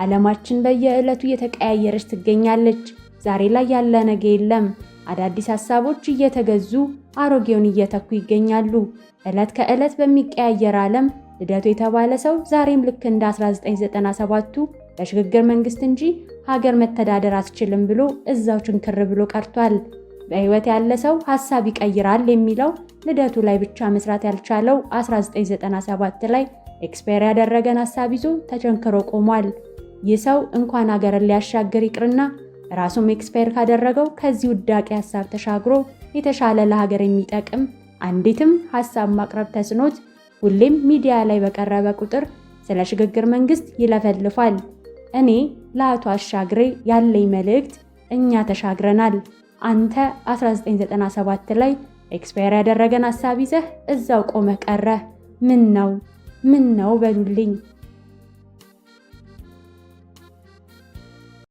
ዓለማችን በየዕለቱ እየተቀያየረች ትገኛለች። ዛሬ ላይ ያለ ነገ የለም። አዳዲስ ሐሳቦች እየተገዙ አሮጌውን እየተኩ ይገኛሉ። ዕለት ከዕለት በሚቀያየር ዓለም ልደቱ የተባለ ሰው ዛሬም ልክ እንደ 1997ቱ በሽግግር መንግስት እንጂ ሀገር መተዳደር አትችልም ብሎ እዛው ችንክር ብሎ ቀርቷል። በህይወት ያለ ሰው ሐሳብ ይቀይራል የሚለው ልደቱ ላይ ብቻ መስራት ያልቻለው 1997 ላይ ኤክስፓየር ያደረገን ሐሳብ ይዞ ተቸንክሮ ቆሟል። ይህ ሰው እንኳን ሀገርን ሊያሻግር ይቅርና ራሱም ኤክስፓየር ካደረገው ከዚህ ውዳቂ ሐሳብ ተሻግሮ የተሻለ ለሀገር የሚጠቅም አንዲትም ሐሳብ ማቅረብ ተስኖት ሁሌም ሚዲያ ላይ በቀረበ ቁጥር ስለ ሽግግር መንግስት ይለፈልፋል። እኔ ለአቶ አሻግሬ ያለኝ መልእክት እኛ ተሻግረናል። አንተ 1997 ላይ ኤክስፓየር ያደረገን ሐሳብ ይዘህ እዛው ቆመ ቀረ። ምን ነው በሉልኝ።